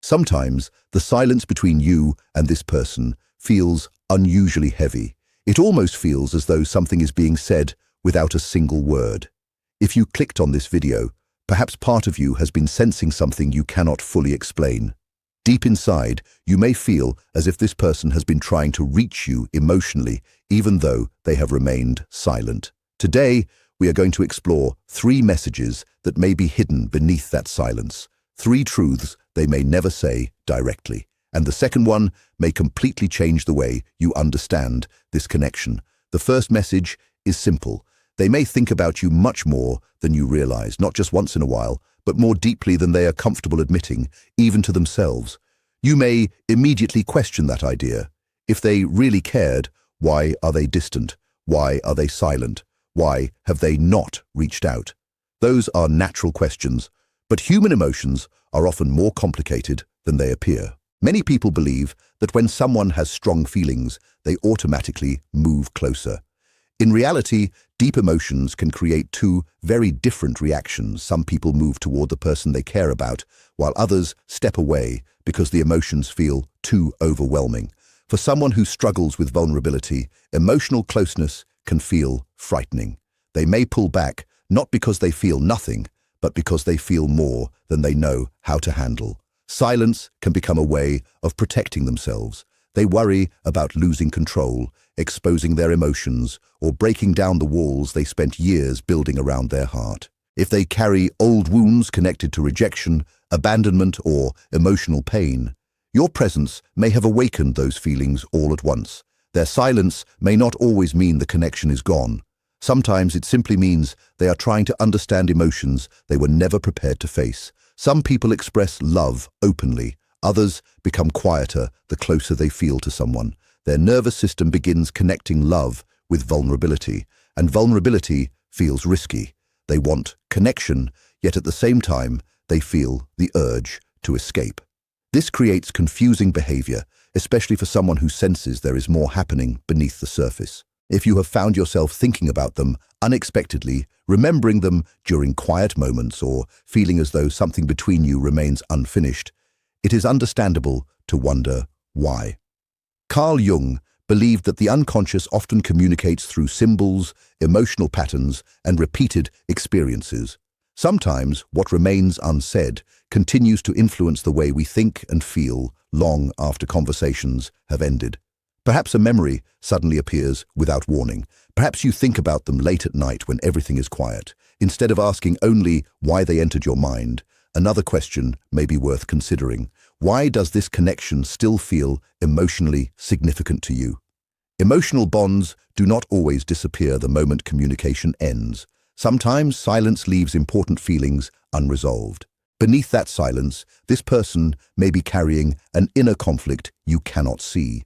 Sometimes the silence between you and this person feels unusually heavy. It almost feels as though something is being said without a single word. If you clicked on this video, perhaps part of you has been sensing something you cannot fully explain. Deep inside, you may feel as if this person has been trying to reach you emotionally, even though they have remained silent. Today, we are going to explore 3 messages that may be hidden beneath that silence. 3 truths they may never say directly. And the second one may completely change the way you understand this connection. The first message is simple. They may think about you much more than you realize, not just once in a while, but more deeply than they are comfortable admitting, even to themselves. You may immediately question that idea. If they really cared, why are they distant? Why are they silent? Why have they not reached out? Those are natural questions, but human emotions are often more complicated than they appear. Many people believe that when someone has strong feelings, they automatically move closer. In reality, deep emotions can create 2 very different reactions. Some people move toward the person they care about, while others step away because the emotions feel too overwhelming. For someone who struggles with vulnerability, emotional closeness can feel frightening. They may pull back, not because they feel nothing, but because they feel more than they know how to handle. Silence can become a way of protecting themselves. They worry about losing control, exposing their emotions, or breaking down the walls they spent years building around their heart. If they carry old wounds connected to rejection, abandonment, or emotional pain, your presence may have awakened those feelings all at once. Their silence may not always mean the connection is gone. Sometimes it simply means they are trying to understand emotions they were never prepared to face. Some people express love openly. Others become quieter the closer they feel to someone. Their nervous system begins connecting love with vulnerability, and vulnerability feels risky. They want connection, yet at the same time, they feel the urge to escape. This creates confusing behavior, especially for someone who senses there is more happening beneath the surface. If you have found yourself thinking about them unexpectedly, remembering them during quiet moments, or feeling as though something between you remains unfinished, it is understandable to wonder why. Carl Jung believed that the unconscious often communicates through symbols, emotional patterns, and repeated experiences. Sometimes what remains unsaid continues to influence the way we think and feel long after conversations have ended. Perhaps a memory suddenly appears without warning. Perhaps you think about them late at night when everything is quiet. Instead of asking only why they entered your mind, another question may be worth considering. Why does this connection still feel emotionally significant to you? Emotional bonds do not always disappear the moment communication ends. Sometimes silence leaves important feelings unresolved. Beneath that silence, this person may be carrying an inner conflict you cannot see.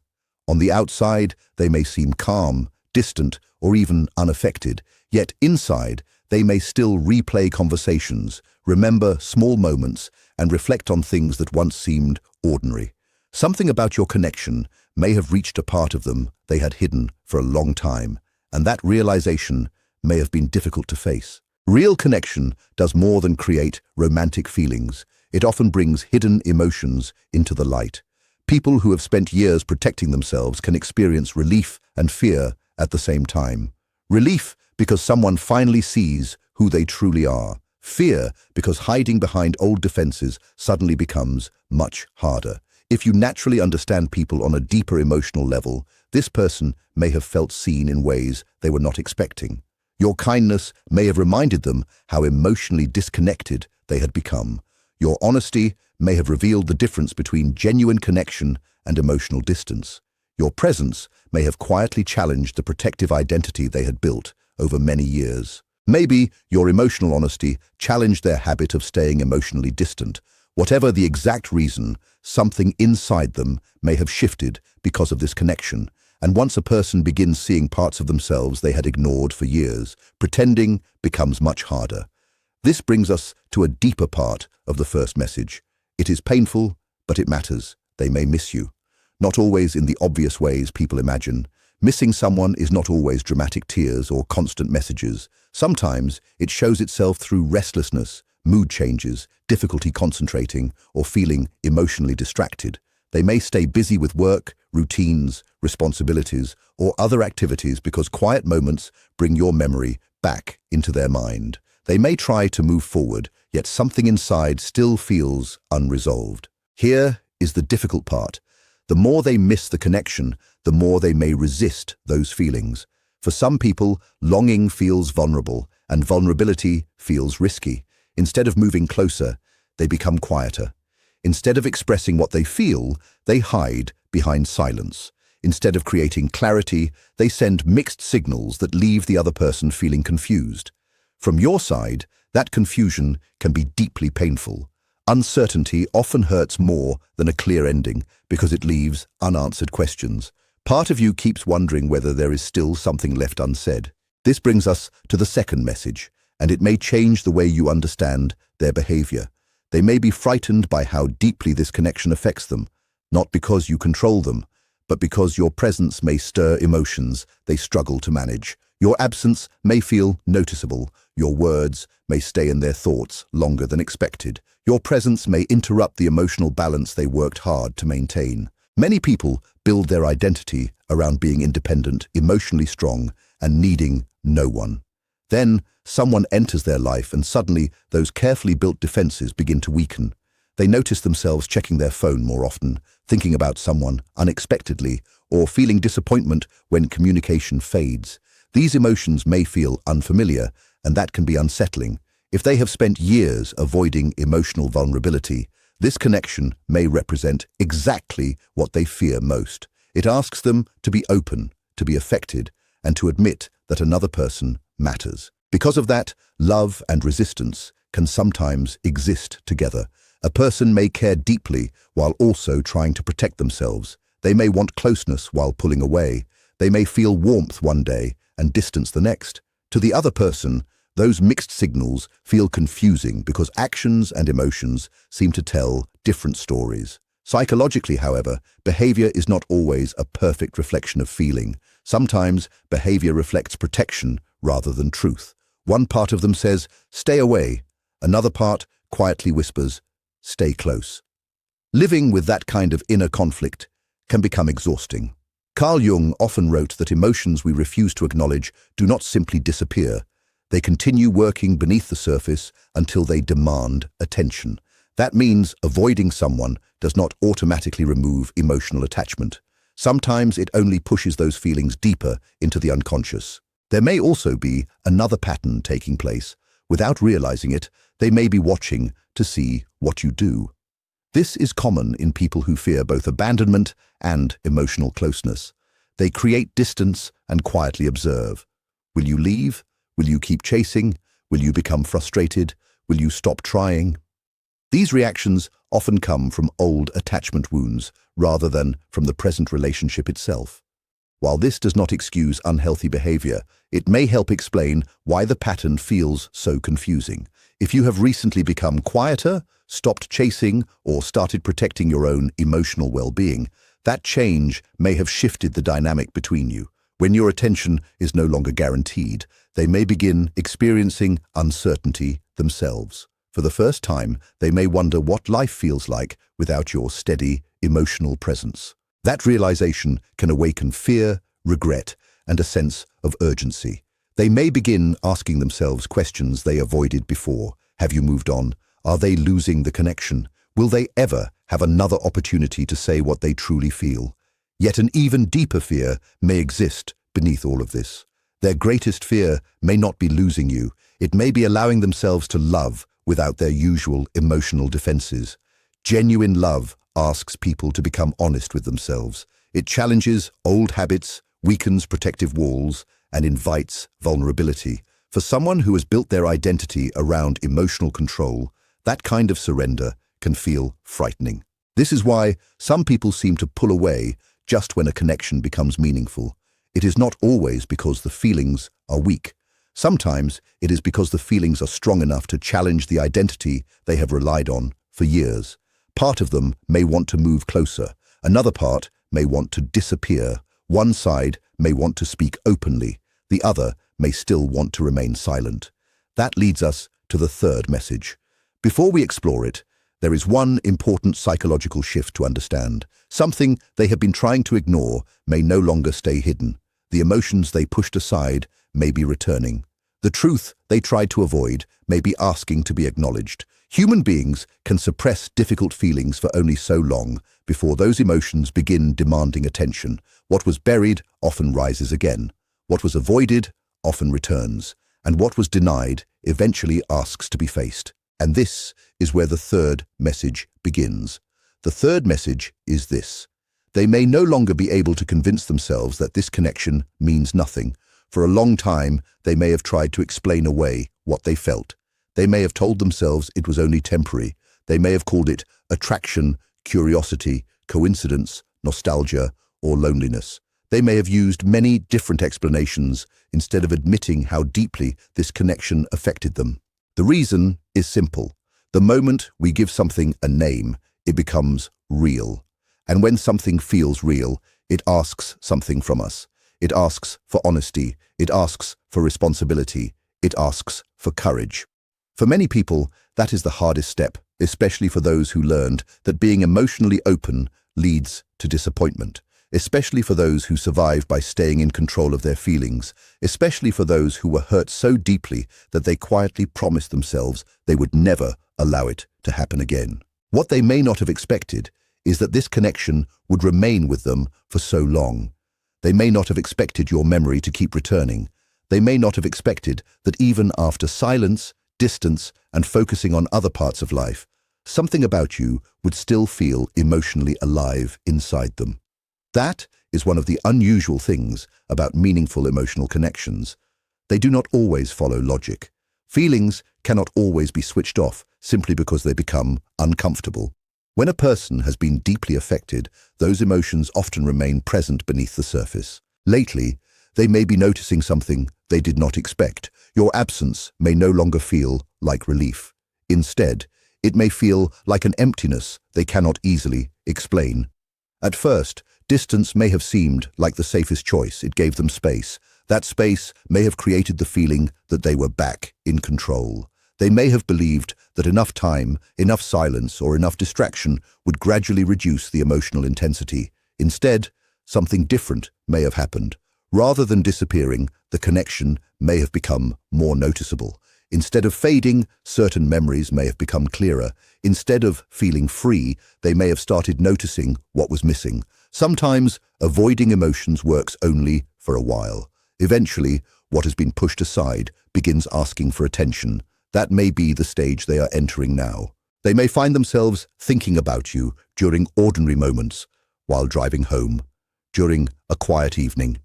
On the outside, they may seem calm, distant, or even unaffected, yet inside, they may still replay conversations, remember small moments, and reflect on things that once seemed ordinary. Something about your connection may have reached a part of them they had hidden for a long time, and that realization may have been difficult to face. Real connection does more than create romantic feelings. It often brings hidden emotions into the light. People who have spent years protecting themselves can experience relief and fear at the same time. Relief because someone finally sees who they truly are. Fear because hiding behind old defenses suddenly becomes much harder. If you naturally understand people on a deeper emotional level, this person may have felt seen in ways they were not expecting. Your kindness may have reminded them how emotionally disconnected they had become. Your honesty may have revealed the difference between genuine connection and emotional distance. Your presence may have quietly challenged the protective identity they had built over many years. Maybe your emotional honesty challenged their habit of staying emotionally distant. Whatever the exact reason, something inside them may have shifted because of this connection. And once a person begins seeing parts of themselves they had ignored for years, pretending becomes much harder. This brings us to a deeper part of the first message. It is painful, but it matters. They may miss you. Not always in the obvious ways people imagine. Missing someone is not always dramatic tears or constant messages. Sometimes it shows itself through restlessness, mood changes, difficulty concentrating, or feeling emotionally distracted. They may stay busy with work, routines, responsibilities, or other activities because quiet moments bring your memory back into their mind. They may try to move forward, yet something inside still feels unresolved. Here is the difficult part. The more they miss the connection, the more they may resist those feelings. For some people, longing feels vulnerable, and vulnerability feels risky. Instead of moving closer, they become quieter. Instead of expressing what they feel, they hide behind silence. Instead of creating clarity, they send mixed signals that leave the other person feeling confused. From your side, that confusion can be deeply painful. Uncertainty often hurts more than a clear ending because it leaves unanswered questions. Part of you keeps wondering whether there is still something left unsaid. This brings us to the second message, and it may change the way you understand their behavior. They may be frightened by how deeply this connection affects them, not because you control them, but because your presence may stir emotions they struggle to manage. Your absence may feel noticeable. Your words may stay in their thoughts longer than expected. Your presence may interrupt the emotional balance they worked hard to maintain. Many people build their identity around being independent, emotionally strong, and needing no one. Then, someone enters their life and suddenly those carefully built defenses begin to weaken. They notice themselves checking their phone more often, thinking about someone unexpectedly, or feeling disappointment when communication fades. These emotions may feel unfamiliar, and that can be unsettling. If they have spent years avoiding emotional vulnerability, this connection may represent exactly what they fear most. It asks them to be open, to be affected, and to admit that another person matters. Because of that, love and resistance can sometimes exist together. A person may care deeply while also trying to protect themselves. They may want closeness while pulling away. They may feel warmth one day and distance the next. To the other person, those mixed signals feel confusing because actions and emotions seem to tell different stories. Psychologically, however, behavior is not always a perfect reflection of feeling. Sometimes behavior reflects protection rather than truth. One part of them says, "Stay away." Another part quietly whispers, "Stay close." Living with that kind of inner conflict can become exhausting. Carl Jung often wrote that emotions we refuse to acknowledge do not simply disappear. They continue working beneath the surface until they demand attention. That means avoiding someone does not automatically remove emotional attachment. Sometimes it only pushes those feelings deeper into the unconscious. There may also be another pattern taking place. Without realizing it, they may be watching to see what you do. This is common in people who fear both abandonment and emotional closeness. They create distance and quietly observe. Will you leave? Will you keep chasing? Will you become frustrated? Will you stop trying? These reactions often come from old attachment wounds rather than from the present relationship itself. While this does not excuse unhealthy behavior, it may help explain why the pattern feels so confusing. If you have recently become quieter, stopped chasing, or started protecting your own emotional well-being, that change may have shifted the dynamic between you. When your attention is no longer guaranteed, they may begin experiencing uncertainty themselves. For the first time, they may wonder what life feels like without your steady, emotional presence. That realization can awaken fear, regret, and a sense of urgency. They may begin asking themselves questions they avoided before. Have you moved on? Are they losing the connection? Will they ever have another opportunity to say what they truly feel? Yet an even deeper fear may exist beneath all of this. Their greatest fear may not be losing you. It may be allowing themselves to love without their usual emotional defenses. Genuine love asks people to become honest with themselves. It challenges old habits, weakens protective walls, and invites vulnerability. For someone who has built their identity around emotional control, that kind of surrender can feel frightening. This is why some people seem to pull away just when a connection becomes meaningful. It is not always because the feelings are weak. Sometimes it is because the feelings are strong enough to challenge the identity they have relied on for years. Part of them may want to move closer. Another part may want to disappear. One side may want to speak openly. The other may still want to remain silent. That leads us to the third message. Before we explore it, there is one important psychological shift to understand. Something they have been trying to ignore may no longer stay hidden. The emotions they pushed aside may be returning. The truth they tried to avoid may be asking to be acknowledged. Human beings can suppress difficult feelings for only so long before those emotions begin demanding attention. What was buried often rises again. What was avoided often returns. And what was denied eventually asks to be faced. And this is where the third message begins. The third message is this. They may no longer be able to convince themselves that this connection means nothing. For a long time, they may have tried to explain away what they felt. They may have told themselves it was only temporary. They may have called it attraction, curiosity, coincidence, nostalgia, or loneliness. They may have used many different explanations instead of admitting how deeply this connection affected them. The reason is simple. The moment we give something a name, it becomes real. And when something feels real, it asks something from us. It asks for honesty. It asks for responsibility. It asks for courage. For many people, that is the hardest step, especially for those who learned that being emotionally open leads to disappointment, especially for those who survive by staying in control of their feelings, especially for those who were hurt so deeply that they quietly promised themselves they would never allow it to happen again. What they may not have expected is that this connection would remain with them for so long. They may not have expected your memory to keep returning. They may not have expected that even after silence, distance, and focusing on other parts of life, something about you would still feel emotionally alive inside them. That is one of the unusual things about meaningful emotional connections. They do not always follow logic. Feelings cannot always be switched off simply because they become uncomfortable. When a person has been deeply affected, those emotions often remain present beneath the surface. Lately, they may be noticing something they did not expect. Your absence may no longer feel like relief. Instead, it may feel like an emptiness they cannot easily explain. At first, distance may have seemed like the safest choice. It gave them space. That space may have created the feeling that they were back in control. They may have believed that enough time, enough silence, or enough distraction would gradually reduce the emotional intensity. Instead, something different may have happened. Rather than disappearing, the connection may have become more noticeable. Instead of fading, certain memories may have become clearer. Instead of feeling free, they may have started noticing what was missing. Sometimes, avoiding emotions works only for a while. Eventually, what has been pushed aside begins asking for attention. That may be the stage they are entering now. They may find themselves thinking about you during ordinary moments, while driving home, during a quiet evening.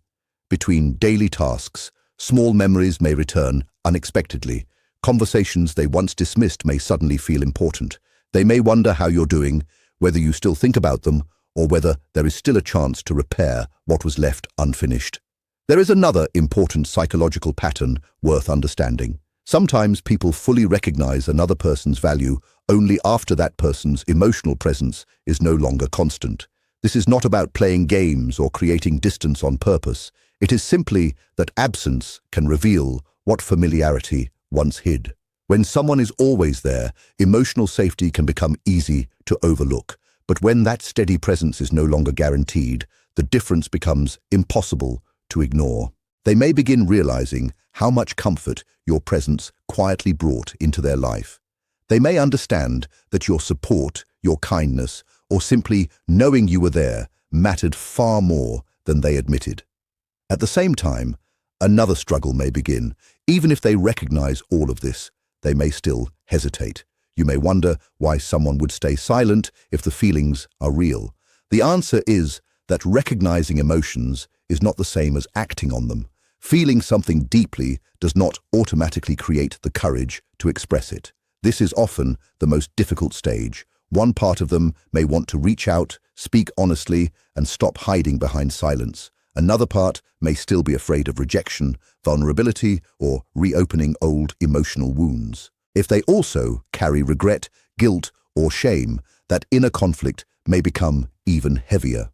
Between daily tasks, small memories may return unexpectedly. Conversations they once dismissed may suddenly feel important. They may wonder how you're doing, whether you still think about them, or whether there is still a chance to repair what was left unfinished. There is another important psychological pattern worth understanding. Sometimes people fully recognize another person's value only after that person's emotional presence is no longer constant. This is not about playing games or creating distance on purpose. It is simply that absence can reveal what familiarity once hid. When someone is always there, emotional safety can become easy to overlook. But when that steady presence is no longer guaranteed, the difference becomes impossible to ignore. They may begin realizing how much comfort your presence quietly brought into their life. They may understand that your support, your kindness, or simply knowing you were there mattered far more than they admitted. At the same time, another struggle may begin. Even if they recognize all of this, they may still hesitate. You may wonder why someone would stay silent if the feelings are real. The answer is that recognizing emotions is not the same as acting on them. Feeling something deeply does not automatically create the courage to express it. This is often the most difficult stage. One part of them may want to reach out, speak honestly, and stop hiding behind silence. Another part may still be afraid of rejection, vulnerability, or reopening old emotional wounds. If they also carry regret, guilt, or shame, that inner conflict may become even heavier.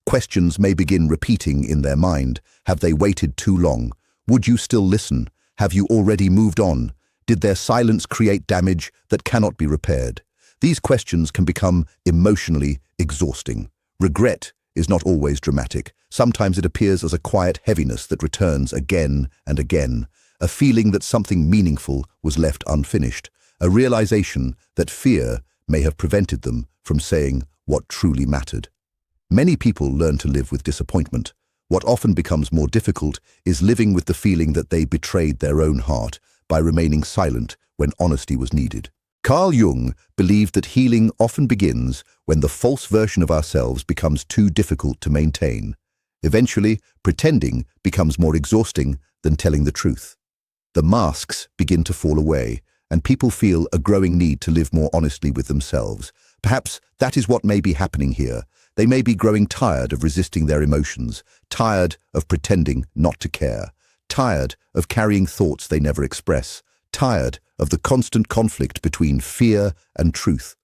Questions may begin repeating in their mind. Have they waited too long? Would you still listen? Have you already moved on? Did their silence create damage that cannot be repaired? These questions can become emotionally exhausting. Regret is not always dramatic. Sometimes it appears as a quiet heaviness that returns again and again, a feeling that something meaningful was left unfinished, a realization that fear may have prevented them from saying what truly mattered. Many people learn to live with disappointment. What often becomes more difficult is living with the feeling that they betrayed their own heart by remaining silent when honesty was needed. Carl Jung believed that healing often begins when the false version of ourselves becomes too difficult to maintain. Eventually, pretending becomes more exhausting than telling the truth. The masks begin to fall away, and people feel a growing need to live more honestly with themselves. Perhaps that is what may be happening here. They may be growing tired of resisting their emotions, tired of pretending not to care, tired of carrying thoughts they never express, tired of the constant conflict between fear and truth.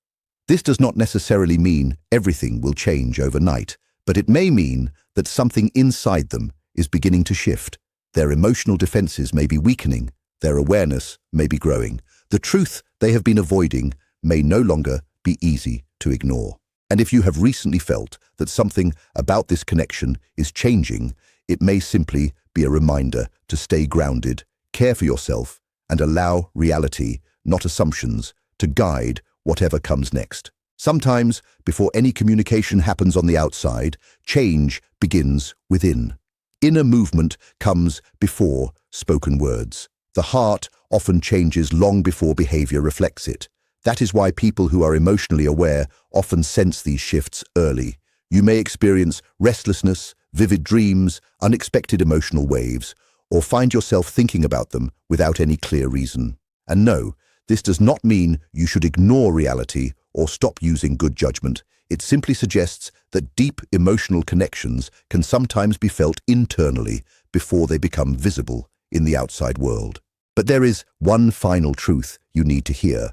This does not necessarily mean everything will change overnight, but it may mean that something inside them is beginning to shift. Their emotional defenses may be weakening, their awareness may be growing. The truth they have been avoiding may no longer be easy to ignore. And if you have recently felt that something about this connection is changing, it may simply be a reminder to stay grounded, care for yourself, and allow reality, not assumptions, to guide whatever comes next. Sometimes, before any communication happens on the outside, change begins within. Inner movement comes before spoken words. The heart often changes long before behavior reflects it. That is why people who are emotionally aware often sense these shifts early. You may experience restlessness, vivid dreams, unexpected emotional waves, or find yourself thinking about them without any clear reason. And no, this does not mean you should ignore reality or stop using good judgment. It simply suggests that deep emotional connections can sometimes be felt internally before they become visible in the outside world. But there is one final truth you need to hear.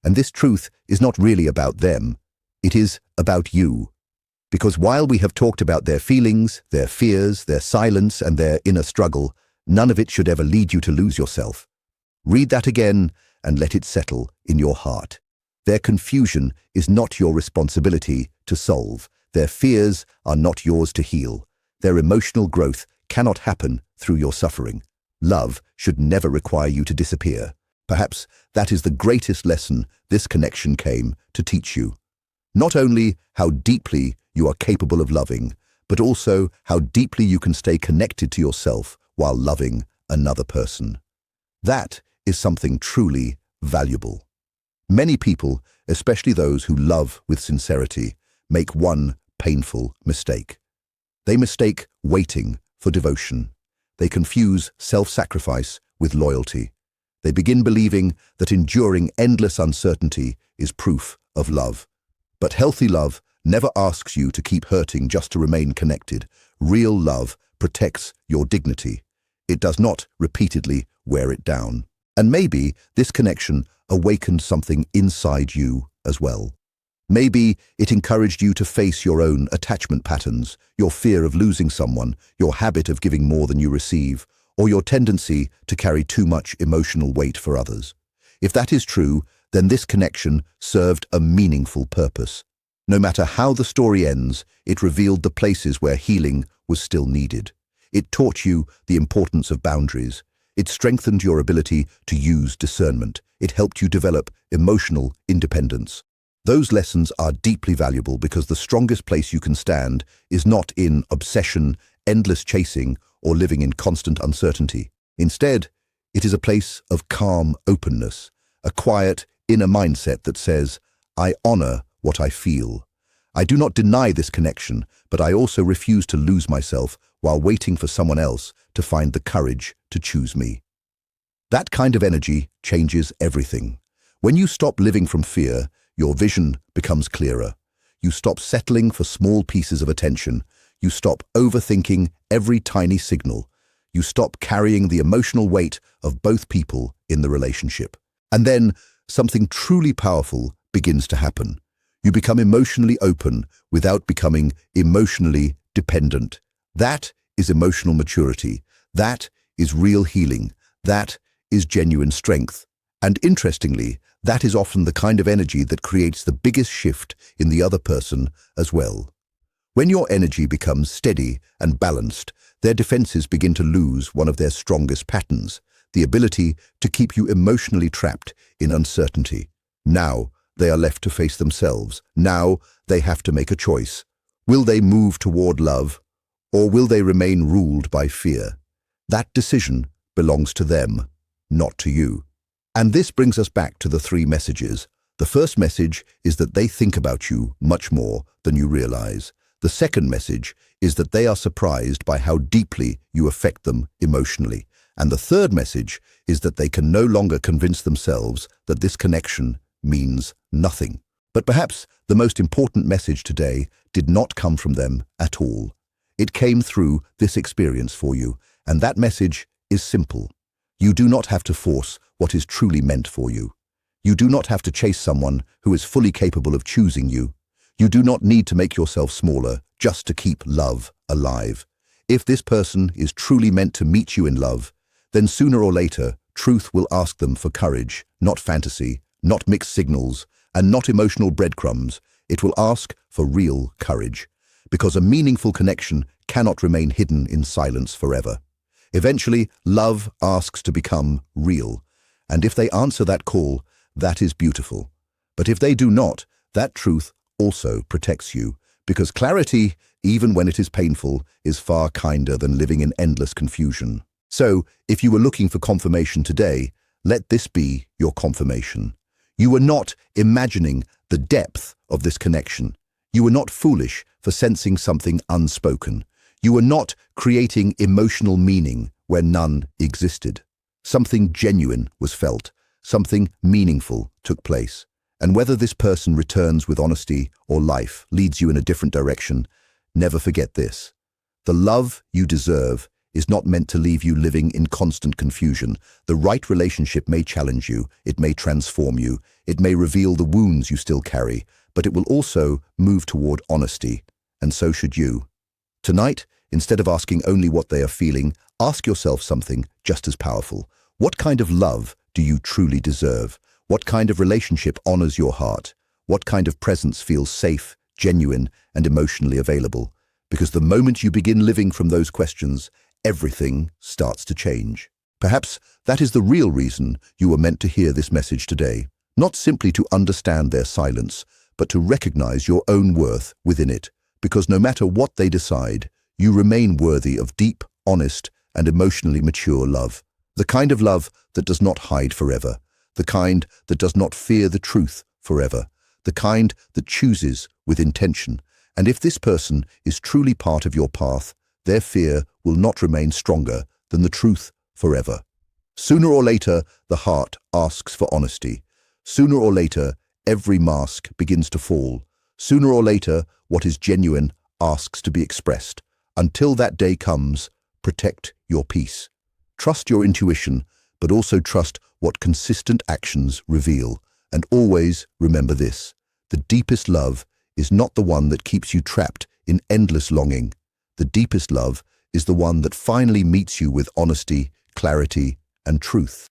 And this truth is not really about them. It is about you. Because while we have talked about their feelings, their fears, their silence, and their inner struggle, none of it should ever lead you to lose yourself. Read that again and let it settle in your heart. Their confusion is not your responsibility to solve. Their fears are not yours to heal. Their emotional growth cannot happen through your suffering. Love should never require you to disappear. Perhaps that is the greatest lesson this connection came to teach you. Not only how deeply you are capable of loving, but also how deeply you can stay connected to yourself while loving another person. That is something truly valuable. Many people, especially those who love with sincerity, make one painful mistake. They mistake waiting for devotion. They confuse self-sacrifice with loyalty. They begin believing that enduring endless uncertainty is proof of love. But healthy love never asks you to keep hurting just to remain connected. Real love protects your dignity. It does not repeatedly wear it down. And maybe this connection awakened something inside you as well. Maybe it encouraged you to face your own attachment patterns, your fear of losing someone, your habit of giving more than you receive, or your tendency to carry too much emotional weight for others. If that is true, then this connection served a meaningful purpose. No matter how the story ends, it revealed the places where healing was still needed. It taught you the importance of boundaries. It strengthened your ability to use discernment. It helped you develop emotional independence. Those lessons are deeply valuable because the strongest place you can stand is not in obsession, endless chasing, or living in constant uncertainty. Instead, it is a place of calm openness, a quiet inner mindset that says, I honor what I feel. I do not deny this connection, but I also refuse to lose myself while waiting for someone else to find the courage to choose me. That kind of energy changes everything. When you stop living from fear, your vision becomes clearer. You stop settling for small pieces of attention. You stop overthinking every tiny signal. You stop carrying the emotional weight of both people in the relationship. And then something truly powerful begins to happen. You become emotionally open without becoming emotionally dependent. That is emotional maturity. That is real healing. That is genuine strength. And interestingly, that is often the kind of energy that creates the biggest shift in the other person as well. When your energy becomes steady and balanced, their defenses begin to lose one of their strongest patterns, the ability to keep you emotionally trapped in uncertainty. Now, they are left to face themselves. Now, they have to make a choice. Will they move toward love, or will they remain ruled by fear? That decision belongs to them, not to you. And this brings us back to the three messages. The first message is that they think about you much more than you realize. The second message is that they are surprised by how deeply you affect them emotionally. And the third message is that they can no longer convince themselves that this connection means nothing. But perhaps the most important message today did not come from them at all. It came through this experience for you, and that message is simple. You do not have to force what is truly meant for you. You do not have to chase someone who is fully capable of choosing you. You do not need to make yourself smaller just to keep love alive. If this person is truly meant to meet you in love, then sooner or later, truth will ask them for courage, not fantasy, not mixed signals, and not emotional breadcrumbs. It will ask for real courage, because a meaningful connection cannot remain hidden in silence forever. Eventually, love asks to become real, and if they answer that call, that is beautiful. But if they do not, that truth also protects you, because clarity, even when it is painful, is far kinder than living in endless confusion. So, if you were looking for confirmation today, let this be your confirmation. You were not imagining the depth of this connection. You were not foolish for sensing something unspoken. You were not creating emotional meaning where none existed. Something genuine was felt. Something meaningful took place. And whether this person returns with honesty or life leads you in a different direction, never forget this. The love you deserve is not meant to leave you living in constant confusion. The right relationship may challenge you, it may transform you, it may reveal the wounds you still carry, but it will also move toward honesty, and so should you. Tonight, instead of asking only what they are feeling, ask yourself something just as powerful. What kind of love do you truly deserve? What kind of relationship honors your heart? What kind of presence feels safe, genuine, and emotionally available? Because the moment you begin living from those questions, everything starts to change. Perhaps that is the real reason you were meant to hear this message today. Not simply to understand their silence, but to recognize your own worth within it. Because no matter what they decide, you remain worthy of deep, honest, and emotionally mature love. The kind of love that does not hide forever. The kind that does not fear the truth forever. The kind that chooses with intention. And if this person is truly part of your path, their fear will not remain stronger than the truth forever. Sooner or later, the heart asks for honesty. Sooner or later, every mask begins to fall. Sooner or later, what is genuine asks to be expressed. Until that day comes, protect your peace. Trust your intuition, but also trust what consistent actions reveal. And always remember this: the deepest love is not the one that keeps you trapped in endless longing. The deepest love is the one that finally meets you with honesty, clarity, and truth.